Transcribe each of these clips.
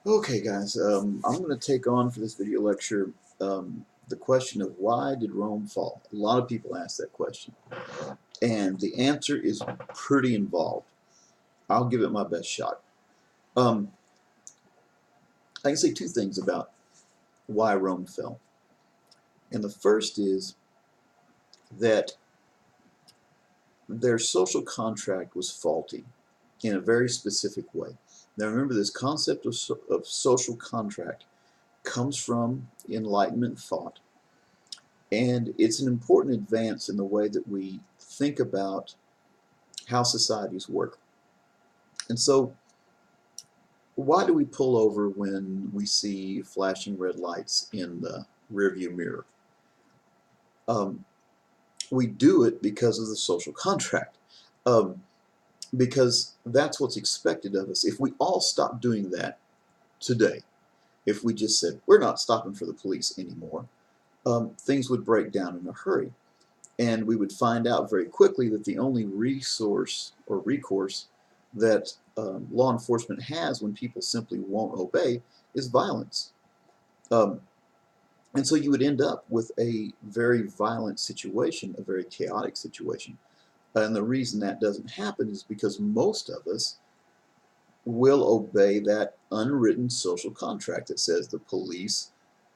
Okay, guys, I'm going to take on for this video lecture the question of why did Rome fall? A lot of people ask that question, and the answer is pretty involved. I'll give it my best shot. Um, I can say two things about why Rome fell. And the first is that their social contract was faulty in a very specific way. Now remember, this concept of social contract comes from Enlightenment thought. And it's an important advance in the way that we think about how societies work. And so, why do we pull over when we see flashing red lights in the rearview mirror? Um, we do it because of the social contract, um, because that's what's expected of us. If we all stop doing that today, if we just said, we're not stopping for the police anymore, things would break down in a hurry. And we would find out very quickly that the only resource or recourse that law enforcement has when people simply won't obey is violence. Um, and so you would end up with a very violent situation, a very chaotic situation. And the reason that doesn't happen is because most of us will obey that unwritten social contract that says the police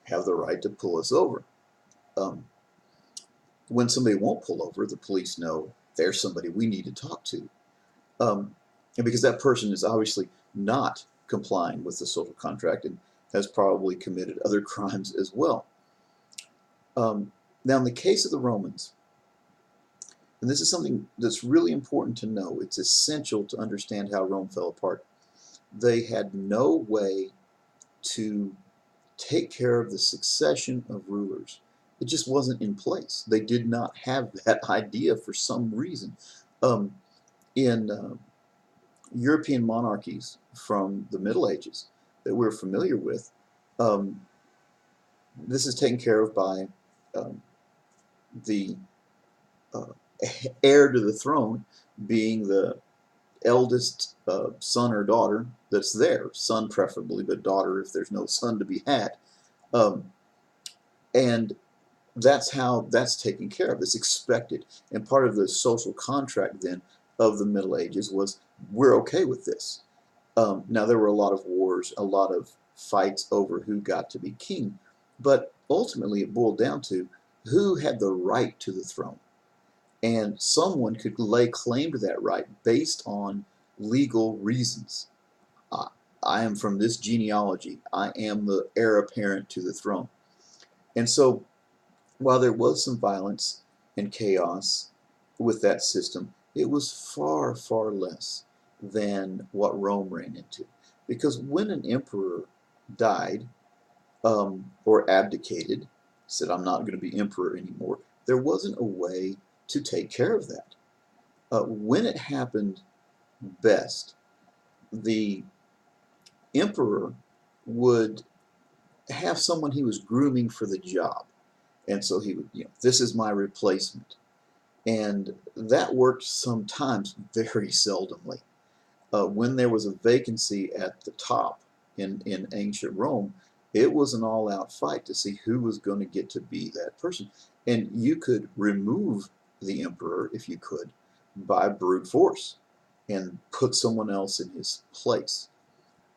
have the right to pull us over. Um, when somebody won't pull over, the police know there's somebody we need to talk to. Um, and because that person is obviously not complying with the social contract and has probably committed other crimes as well. Now, in the case of the Romans, and this is something that's really important to know, it's essential to understand how Rome fell apart. They had no way to take care of the succession of rulers. It just wasn't in place. They did not have that idea for some reason. In European monarchies from the Middle Ages that we're familiar with, um, this is taken care of by um, the uh, heir to the throne being the eldest son or daughter that's there, son preferably, but daughter if there's no son to be had. Um, and that's how that's taken care of. It's expected. And part of the social contract then of the Middle Ages was we're okay with this. Now, there were a lot of wars, a lot of fights over who got to be king, but ultimately it boiled down to who had the right to the throne. And someone could lay claim to that right based on legal reasons. I, I am from this genealogy. I am the heir apparent to the throne. And so, while there was some violence and chaos with that system, it was far, far less than what Rome ran into. Because when an emperor died or abdicated, said, I'm not going to be emperor anymore, there wasn't a way to take care of that. When it happened best, the emperor would have someone he was grooming for the job. And so he would, this is my replacement. And that worked sometimes, very seldomly. When there was a vacancy at the top in ancient Rome, it was an all-out fight to see who was going to get to be that person. And you could remove the emperor, if you could, by brute force and put someone else in his place.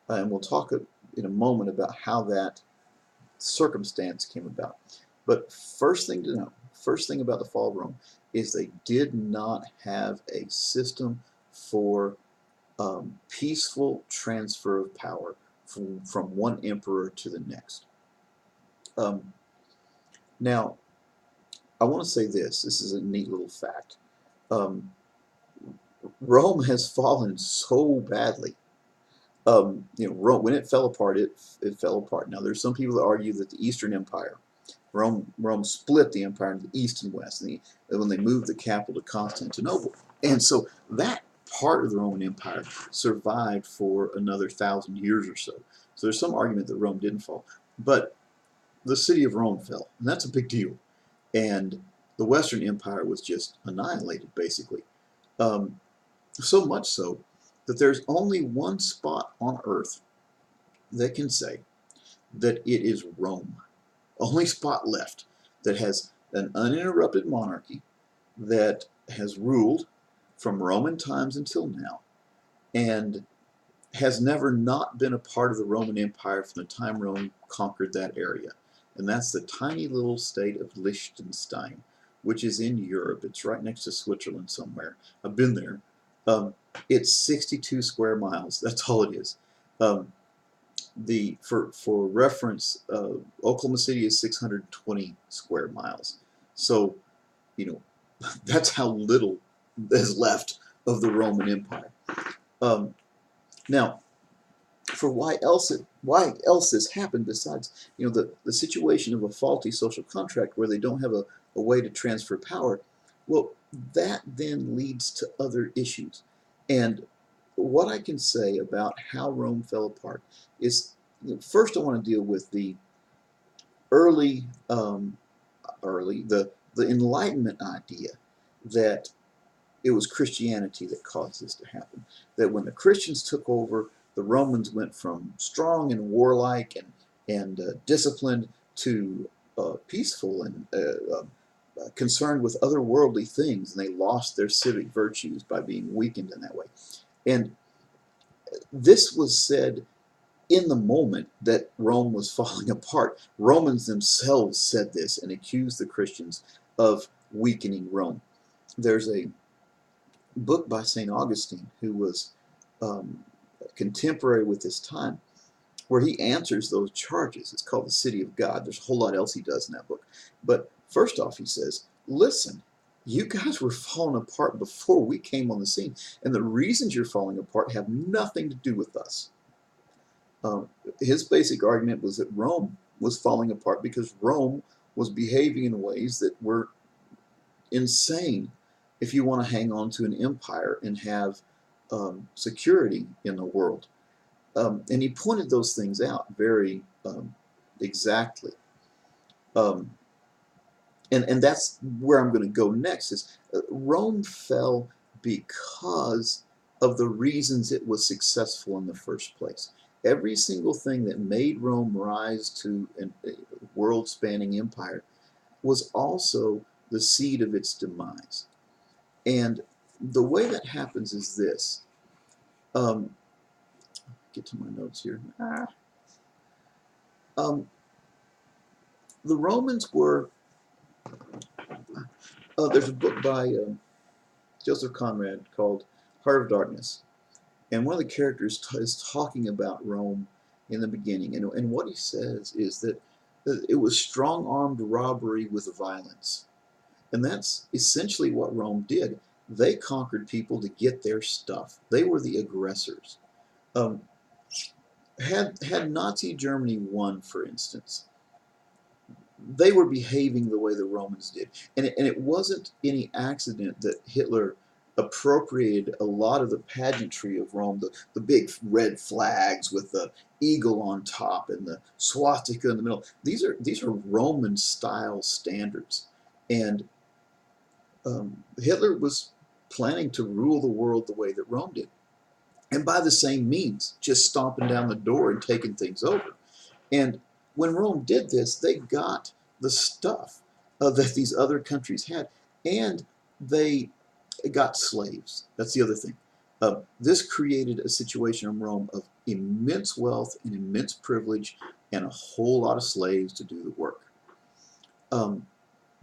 And we'll talk in a moment about how that circumstance came about. But first thing to know, first thing about the fall of Rome is they did not have a system for peaceful transfer of power from one emperor to the next. Um, Now, I want to say this. This is a neat little fact. Um, Rome has fallen so badly. Rome, when it fell apart, it fell apart. Now, there's some people that argue that the Eastern Empire, Rome split the empire into the East and West, and when they moved the capital to Constantinople, and so that part of the Roman Empire survived for another 1,000 years or so. So there's some argument that Rome didn't fall, but the city of Rome fell, and that's a big deal. And the Western Empire was just annihilated, basically. So much so that there's only one spot on Earth that can say that it is Rome, only spot left, that has an uninterrupted monarchy that has ruled from Roman times until now, and has never not been a part of the Roman Empire from the time Rome conquered that area. And that's the tiny little state of Liechtenstein, which is in Europe. It's right next to Switzerland somewhere. I've been there. It's 62 square miles. That's all it is. For reference, Oklahoma City is 620 square miles. So, you know, that's how little is left of the Roman Empire. Now, for why else this happened besides, you know, the situation of a faulty social contract where they don't have a way to transfer power, well, that then leads to other issues. And what I can say about how Rome fell apart is, first I want to deal with the early, the Enlightenment idea that it was Christianity that caused this to happen. That when the Christians took over, the Romans went from strong and warlike and disciplined to peaceful and concerned with otherworldly things, and they lost their civic virtues by being weakened in that way. And this was said in the moment that Rome was falling apart. Romans themselves said this and accused the Christians of weakening Rome. There's a book by St. Augustine, who was contemporary with this time, where he answers those charges. It's called The City of God. There's a whole lot else he does in that book. But first off, he says, listen, you guys were falling apart before we came on the scene, and the reasons you're falling apart have nothing to do with us. His basic argument was that Rome was falling apart because Rome was behaving in ways that were insane if you want to hang on to an empire and have security in the world. And he pointed those things out very exactly. And that's where I'm going to go next, is Rome fell because of the reasons it was successful in the first place. Every single thing that made Rome rise to a world-spanning empire was also the seed of its demise. And the way that happens is this. Get to my notes here. The Romans were... there's a book by Joseph Conrad called Heart of Darkness. And one of the characters is talking about Rome in the beginning. And what he says is that it was strong-armed robbery with violence. And that's essentially what Rome did. They conquered people to get their stuff. They were the aggressors. Had Nazi Germany won, for instance, they were behaving the way the Romans did. And it wasn't any accident that Hitler appropriated a lot of the pageantry of Rome, the big red flags with the eagle on top and the swastika in the middle. These are Roman style standards. And Hitler was planning to rule the world the way that Rome did. And by the same means, just stomping down the door and taking things over. And when Rome did this, they got the stuff that these other countries had, and they got slaves. That's the other thing. This created a situation in Rome of immense wealth and immense privilege and a whole lot of slaves to do the work.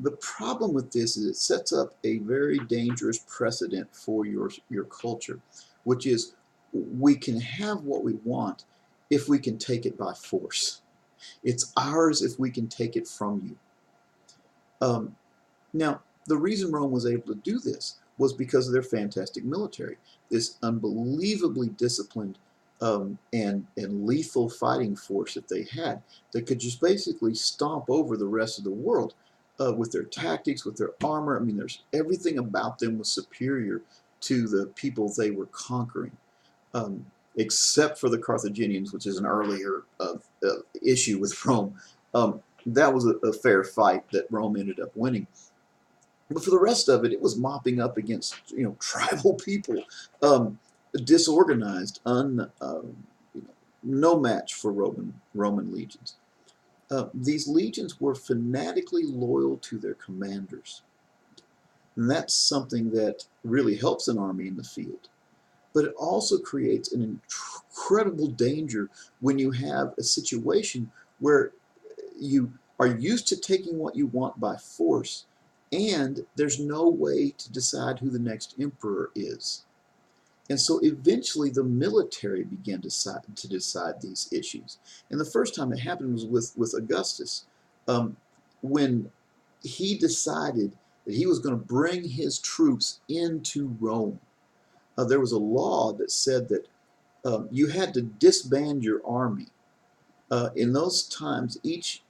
The problem with this is it sets up a very dangerous precedent for your culture, which is we can have what we want if we can take it by force. It's ours if we can take it from you. Now, the reason Rome was able to do this was because of their fantastic military, this unbelievably disciplined and lethal fighting force that they had that could just basically stomp over the rest of the world with their tactics, with their armor. I mean, everything about them was superior to the people they were conquering, except for the Carthaginians, which is an earlier issue with Rome. That was a fair fight that Rome ended up winning. But for the rest of it, it was mopping up against tribal people, disorganized, no match for Roman legions. These legions were fanatically loyal to their commanders. And that's something that really helps an army in the field. But it also creates an incredible danger when you have a situation where you are used to taking what you want by force, and there's no way to decide who the next emperor is. And so eventually the military began to decide these issues. And the first time it happened was with Augustus, when he decided that he was going to bring his troops into Rome. There was a law that said that you had to disband your army. In those times, each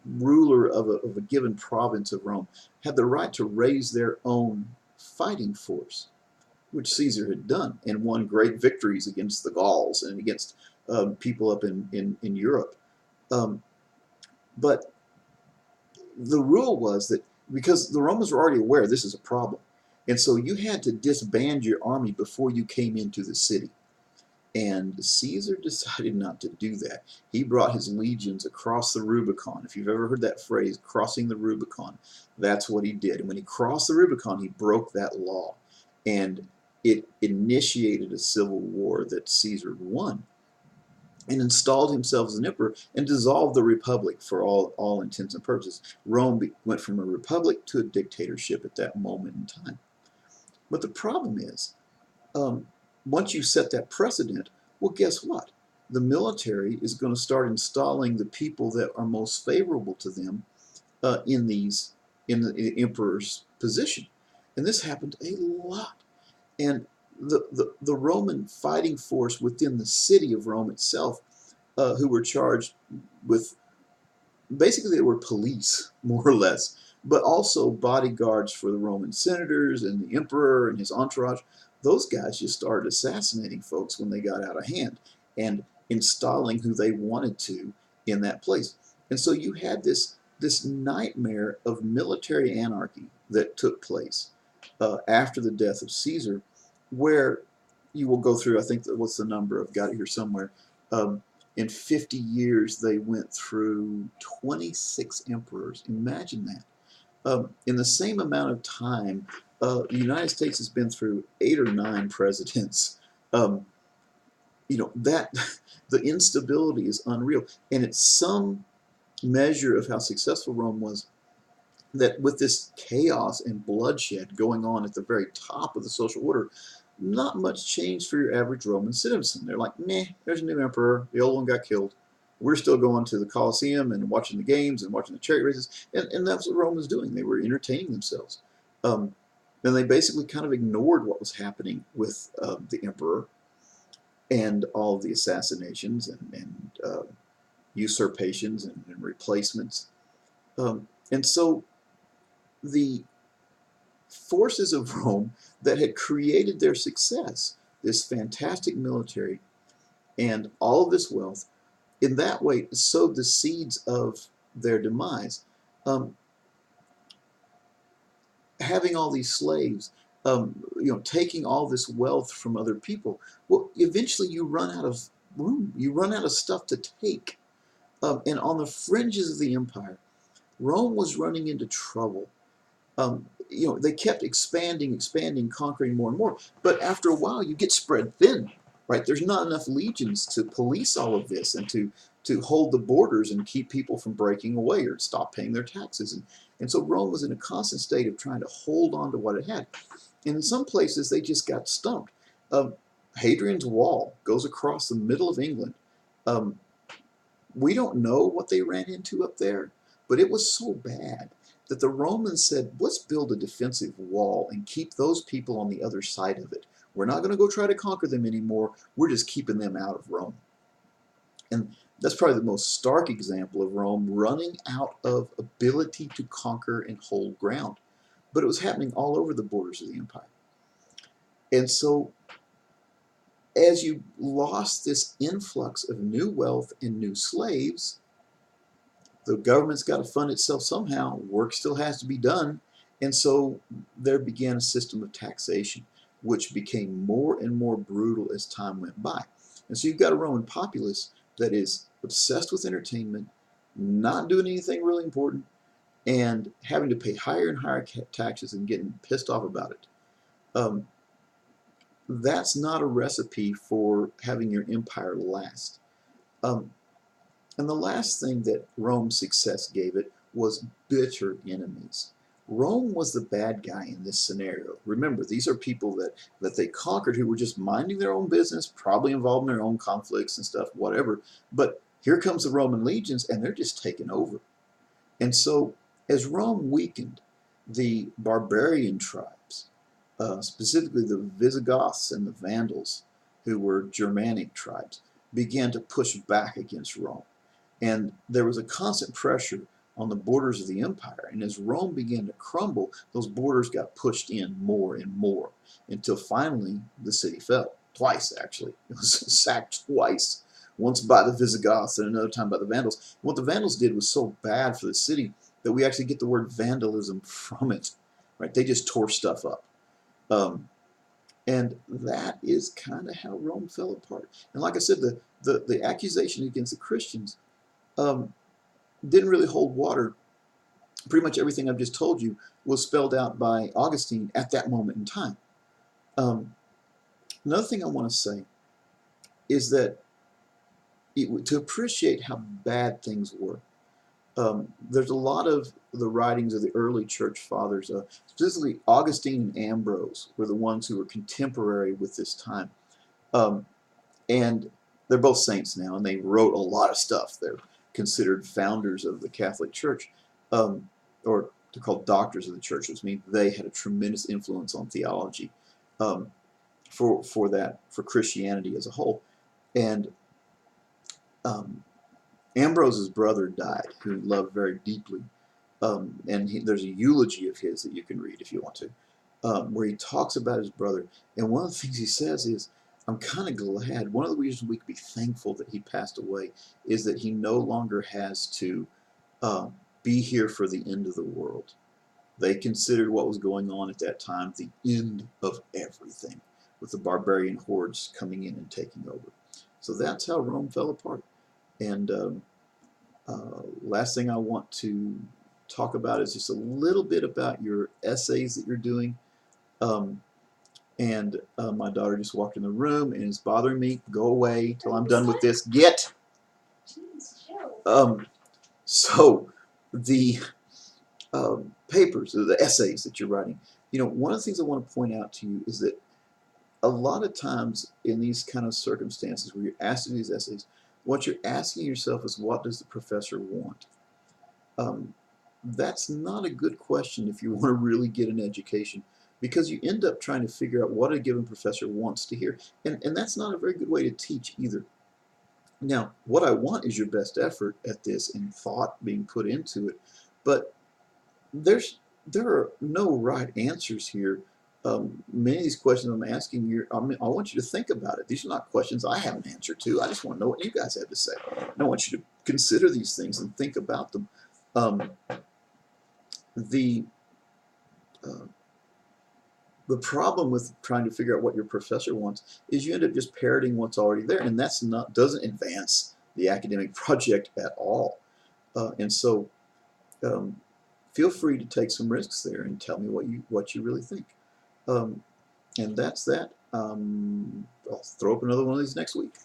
ruler of a given province of Rome had the right to raise their own fighting force, which Caesar had done and won great victories against the Gauls and against people up in Europe. But the rule was that because the Romans were already aware this is a problem, and so you had to disband your army before you came into the city. And Caesar decided not to do that. He brought his legions across the Rubicon. If you've ever heard that phrase, crossing the Rubicon, that's what he did. And when he crossed the Rubicon, he broke that law. And it initiated a civil war that Caesar won and installed himself as an emperor and dissolved the republic for all intents and purposes. Rome went from a republic to a dictatorship at that moment in time. But the problem is, once you set that precedent, well, guess what? The military is going to start installing the people that are most favorable to them in the emperor's position. And this happened a lot. And the Roman fighting force within the city of Rome itself, who were charged with, basically they were police, more or less, but also bodyguards for the Roman senators and the emperor and his entourage. Those guys just started assassinating folks when they got out of hand and installing who they wanted to in that place. And so you had this nightmare of military anarchy that took place after the death of Caesar, where you will go through, I think, what's the number? I've got it here somewhere. In 50 years, they went through 26 emperors. Imagine that. In the same amount of time, the United States has been through 8 or 9 presidents. That the instability is unreal, and it's some measure of how successful Rome was, that with this chaos and bloodshed going on at the very top of the social order, not much changed for your average Roman citizen. They're like, meh, there's a new emperor, the old one got killed. We're still going to the Colosseum and watching the games and watching the chariot races, and that's what Rome was doing. They were entertaining themselves. And they basically kind of ignored what was happening with the emperor and all of the assassinations and usurpations and replacements. And so the forces of Rome that had created their success, this fantastic military and all of this wealth, in that way sowed the seeds of their demise. Having all these slaves, taking all this wealth from other people, well, eventually you run out of room. You run out of stuff to take. And on the fringes of the empire, Rome was running into trouble. They kept expanding, conquering more and more. But after a while, you get spread thin, right? There's not enough legions to police all of this and to hold the borders and keep people from breaking away or stop paying their taxes. And so Rome was in a constant state of trying to hold on to what it had. And in some places, they just got stumped. Hadrian's Wall goes across the middle of England. We don't know what they ran into up there, but it was so bad that the Romans said, let's build a defensive wall and keep those people on the other side of it. We're not going to go try to conquer them anymore. We're just keeping them out of Rome. And that's probably the most stark example of Rome running out of ability to conquer and hold ground. But it was happening all over the borders of the empire. And so as you lost this influx of new wealth and new slaves, the government's got to fund itself somehow. Work still has to be done. And so there began a system of taxation, which became more and more brutal as time went by. And so you've got a Roman populace that is obsessed with entertainment, not doing anything really important, and having to pay higher and higher taxes and getting pissed off about it. Um, that's not a recipe for having your empire last. Um, and the last thing that Rome's success gave it was bitter enemies. Rome was the bad guy in this scenario. Remember, these are people that they conquered who were just minding their own business, probably involved in their own conflicts and stuff, whatever. But here comes the Roman legions, and they're just taking over. And so, as Rome weakened, the barbarian tribes, specifically the Visigoths and the Vandals, who were Germanic tribes, began to push back against Rome. And there was a constant pressure on the borders of the empire. And as Rome began to crumble, those borders got pushed in more and more until finally the city fell. Twice, actually. It was sacked twice. Once by the Visigoths and another time by the Vandals. And what the Vandals did was so bad for the city that we actually get the word vandalism from it. Right? They just tore stuff up. And that is kind of how Rome fell apart. And like I said, the accusation against the Christians didn't really hold water. Pretty much everything I've just told you was spelled out by Augustine at that moment in time. Another thing I want to say is that to appreciate how bad things were, there's a lot of the writings of the early church fathers, specifically Augustine and Ambrose were the ones who were contemporary with this time. And they're both saints now, and they wrote a lot of stuff. They're considered founders of the Catholic Church, or they're called doctors of the church, which means they had a tremendous influence on theology for Christianity as a whole. And Ambrose's brother died, who he loved very deeply. And there's a eulogy of his that you can read if you want to, where he talks about his brother. And one of the things he says is, I'm kind of glad, one of the reasons we can be thankful that he passed away is that he no longer has to be here for the end of the world. They considered what was going on at that time the end of everything, with the barbarian hordes coming in and taking over. So that's how Rome fell apart. And last thing I want to talk about is just a little bit about your essays that you're doing. My daughter just walked in the room and is bothering me. Go away till I'm done with this. Get! So the papers, the essays that you're writing, one of the things I want to point out to you is that a lot of times in these kind of circumstances where you're asked to do these essays, what you're asking yourself is, what does the professor want? That's not a good question if you want to really get an education, because you end up trying to figure out what a given professor wants to hear. And that's not a very good way to teach either. Now, what I want is your best effort at this and thought being put into it. But there are no right answers here. Many of these questions I'm asking you, I want you to think about it. These are not questions I have an answer to. I just want to know what you guys have to say. And I want you to consider these things and think about them. The problem with trying to figure out what your professor wants is you end up just parroting what's already there, and that's doesn't advance the academic project at all. And so feel free to take some risks there and tell me what you really think. And that's that. I'll throw up another one of these next week.